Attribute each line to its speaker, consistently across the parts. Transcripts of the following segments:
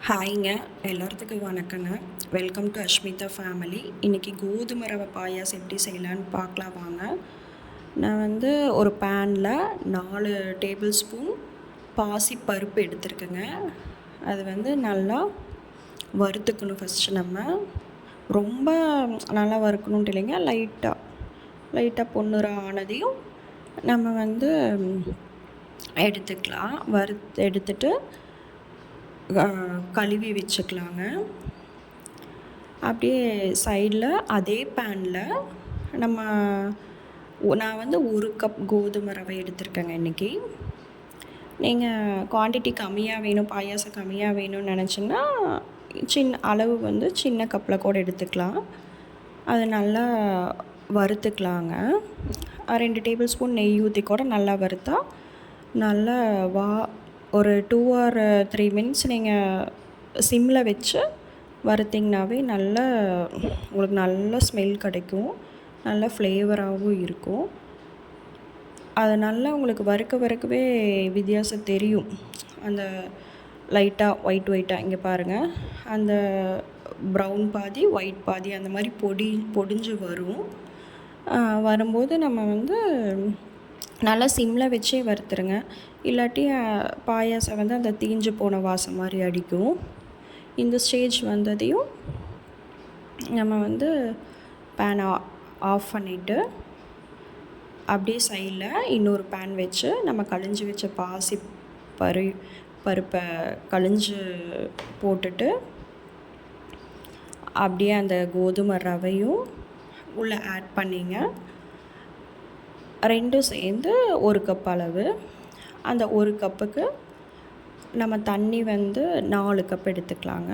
Speaker 1: ஹாய்ங்க. எல்லாத்துக்கும் வணக்கங்க. Welcome to Ashmitha family. இன்றைக்கி கோதுமை ரவை பாயாசம் எப்படி செய்யலான்னு பார்க்கலாம் வாங்க. நான் வந்து ஒரு பேனில் 4 டேபிள் ஸ்பூன் பாசி பருப்பு எடுத்துருக்கேங்க. அது வந்து நல்லா வறுத்துக்கணும் ஃபஸ்ட்டு நம்ம. ரொம்ப நல்லா வறுக்கணுன்ட்டு இல்லைங்க, லைட்டாக பொன்னிறம் ஆனதையும் நம்ம வந்து எடுத்துக்கலாம். எடுத்துட்டு கழுவி வச்சுக்கலாங்க. அப்படியே சைடில் அதே பேனில் நான் வந்து 1 கப் கோதுமை ரவை எடுத்திருக்கேங்க இன்றைக்கி. நீங்கள் குவான்டிட்டி கம்மியாக வேணும், பாயாசம் கம்மியாக வேணும்னு நினச்சிங்கன்னா அளவு வந்து சின்ன கப்பில் கூட எடுத்துக்கலாம். அது நல்லா வறுத்துக்கலாங்க. 2 டேபிள் ஸ்பூன் நெய் ஊற்றி கூட நல்லா வறுத்தா நல்லா ஒரு 2 or 3 மினிட்ஸ் நீங்கள் சிம்மில் வச்சு வறுத்திங்கனாவே உங்களுக்கு நல்ல ஸ்மெல் கிடைக்கும், நல்ல ஃப்ளேவராகவும் இருக்கும். அது நல்லா உங்களுக்கு வறுக்கவே வித்தியாசம் தெரியும். அந்த லைட்டாக ஒயிட்டாக இங்கே பாருங்கள், அந்த ப்ரௌன் பாதி ஒயிட் பாதி அந்த மாதிரி பொடிஞ்சு வரும். வரும்போது நம்ம வந்து நல்லா சிம்மில் வச்சே வறுத்துருங்க. இல்லாட்டி பாயாசம் வந்து அந்த தீஞ்சு போன வாசம் மாதிரி அடிக்கும். இந்த ஸ்டேஜ் வந்ததையும் நம்ம வந்து பேனை ஆஃப் பண்ணிவிட்டு அப்படியே சைடில் இன்னொரு பேன் வச்சு நம்ம கழிஞ்சு வச்ச பாசி பருப்பை கழிஞ்சு போட்டுட்டு அப்படியே அந்த கோதுமை ரவையும் உள்ளே ஆட் பண்ணிங்க. 2 சேர்ந்து 1 கப் அளவு. அந்த 1 கப்புக்கு நம்ம தண்ணி வந்து 4 கப் எடுத்துக்கலாங்க.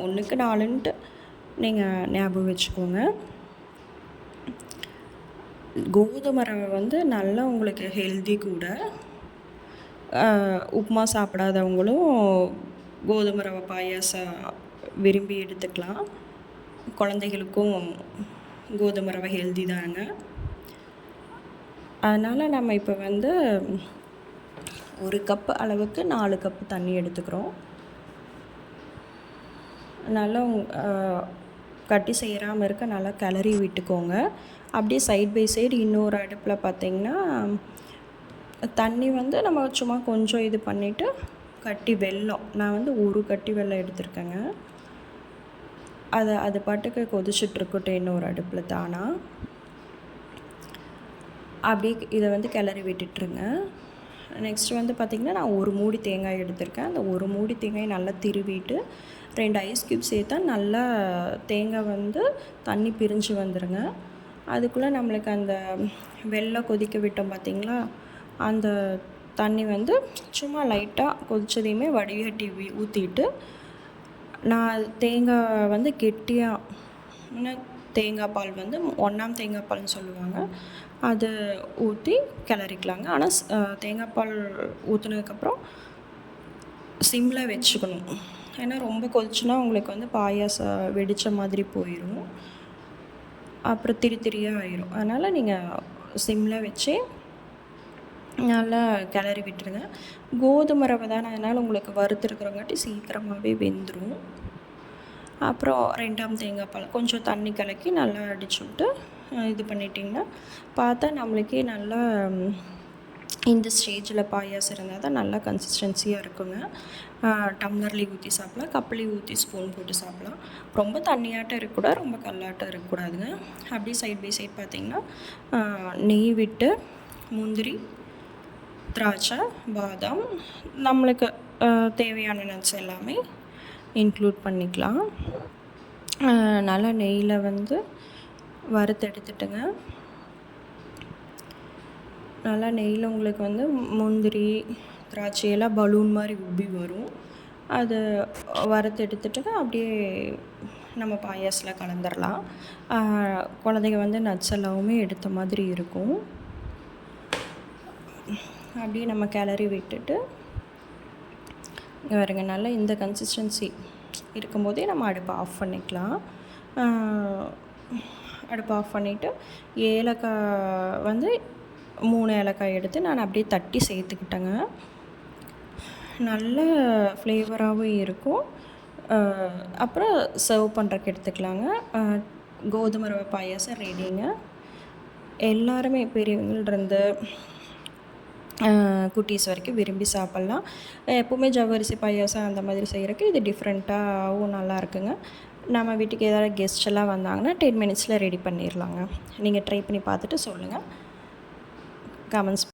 Speaker 1: 1க்கு 4ன்ட்டு நீங்கள் ஞாபகம் வச்சுக்கோங்க. கோதுமை ரவை வந்து நல்லா உங்களுக்கு ஹெல்தி கூட. உப்புமா சாப்பிடாதவங்களும் கோதுமை ரவை பாயாசம் விரும்பி எடுத்துக்கலாம். குழந்தைகளுக்கும் கோதுமை ரவை ஹெல்தி தாங்க. அதனால் நம்ம இப்போ வந்து 1 கப் அளவுக்கு 4 கப்பு தண்ணி எடுத்துக்கிறோம். நல்லா கட்டி சேராமல் இருக்க நல்லா கிளறி விட்டுக்கோங்க. அப்படியே சைட் பை சைடு இன்னொரு அடுப்பில் பார்த்திங்கன்னா தண்ணி வந்து நம்ம சும்மா கொஞ்சம் இது பண்ணிவிட்டு கட்டி வெல்லம், நான் வந்து 1 கட்டி வெல்லம் எடுத்திருக்கேங்க. அது பாட்டுக்கு கொதிச்சுட்ருக்கட்டும் இன்னொரு அடுப்பில் தானா. அப்படியே இதை வந்து கிளறி விட்டுட்டுருங்க. நெக்ஸ்ட்டு வந்து பார்த்திங்கன்னா நான் 1 மூடி தேங்காய் எடுத்திருக்கேன். அந்த 1 மூடி தேங்காய் நல்லா திருவிட்டு 2 ஐஸ் க்யூப் சேர்த்தா நல்லா தேங்காய் வந்து தண்ணி பிரிஞ்சு வந்துடுங்க. அதுக்குள்ளே நம்மளுக்கு அந்த வெல்லம் கொதிக்க விட்டோம் பார்த்திங்களா, அந்த தண்ணி வந்து சும்மா லைட்டாக கொதித்ததையுமே வடிகட்டி ஊற்றிட்டு நான் தேங்காய் வந்து கெட்டியாக தேங்காய் பால் வந்து 1ஆம் தேங்காய் பால்னு சொல்லுவாங்க, அது ஊற்றி கிளறிக்கலாங்க. ஆனால் தேங்காய் பால் ஊற்றுனதுக்கப்புறம் சிம்மில் வச்சுக்கணும். ஏன்னா ரொம்ப கொதிச்சுன்னா உங்களுக்கு வந்து பாயாசம் வெடித்த மாதிரி போயிடும், அப்புறம் திரியாக ஆயிரும். அதனால் நீங்கள் சிம்மில் வச்சு நல்லா கிளறி விட்டுருங்க. கோதுமை ரவை தானே, அதனால் உங்களுக்கு வறுத்துருக்குறங்காட்டி சீக்கிரமாகவே வெந்துடும். அப்புறம் 2ஆம் தேங்காய் பால் கொஞ்சம் தண்ணி கலக்கி நல்லா அடிச்சு விட்டு இது பண்ணிட்டிங்கன்னா பார்த்தா நம்மளுக்கே நல்லா இந்த ஸ்டேஜில் பாயாசம் இருந்தால் தான் நல்லா கன்சிஸ்டன்சியாக இருக்குங்க. டம்ளர்லேயும் ஊற்றி சாப்பிட்லாம், கப்லேயும் ஊற்றி ஸ்பூன் போட்டு சாப்பிட்லாம். ரொம்ப தண்ணியாட்டம் இருக்கக்கூடாது, ரொம்ப கல்லாட்டம் இருக்கக்கூடாதுங்க. அப்படியே சைட் பை சைட் பார்த்திங்கன்னா நெய் விட்டு முந்திரி, திராட்சை, பாதாம், நம்மளுக்கு தேவையான நட்ஸ் எல்லாமே இன்க்ளூட் பண்ணிக்கலாம். நல்லா நெய்யில் வந்து வறுத்து எடுத்துட்டுங்க. நல்லா நெய்யில் உங்களுக்கு வந்து முந்திரி, திராட்சையெல்லாம் பலூன் மாதிரி உப்பி வரும். அதை வறுத்து எடுத்துட்டு அப்படியே நம்ம பாயாசத்தில் கலந்துடலாம். குழந்தைங்க வந்து நட்ஸ் எல்லாமே எடுத்த மாதிரி இருக்கும். அப்படியே நம்ம கிளறி விட்டுட்டு பாருங்க, நல்லா இந்த கன்சிஸ்டன்சி இருக்கும்போதே நம்ம அடுப்பை ஆஃப் பண்ணிக்கலாம். அடுப்பை ஆஃப் பண்ணிவிட்டு ஏலக்காய் வந்து 3 ஏலக்காய் எடுத்து நான் அப்படியே தட்டி சேர்த்துக்கிட்டேங்க. நல்ல ஃப்ளேவராகவும் இருக்கும். அப்புறம் சர்வ் பண்ணுறக்கு எடுத்துக்கலாங்க. கோதுமை ரவை பாயாசம் ரெடிங்க. எல்லாருமே பெரியவங்கள்ருந்து குட்டீஸ் வரைக்கும் விரும்பி சாப்பிட்லாம். எப்போவுமே ஜவ்வரிசி பாயாசம் அந்த மாதிரி செய்கிறக்கு இது டிஃப்ரெண்ட்டாகவும் நல்லாயிருக்குங்க. நம்ம வீட்டுக்கு ஏதாவது கெஸ்ட் எல்லாம் வந்தாங்கன்னா 10 மினிட்ஸில் ரெடி பண்ணிடலாங்க. நீங்கள் ட்ரை பண்ணி பார்த்துட்டு சொல்லுங்கள். கமெண்ட்ஸ்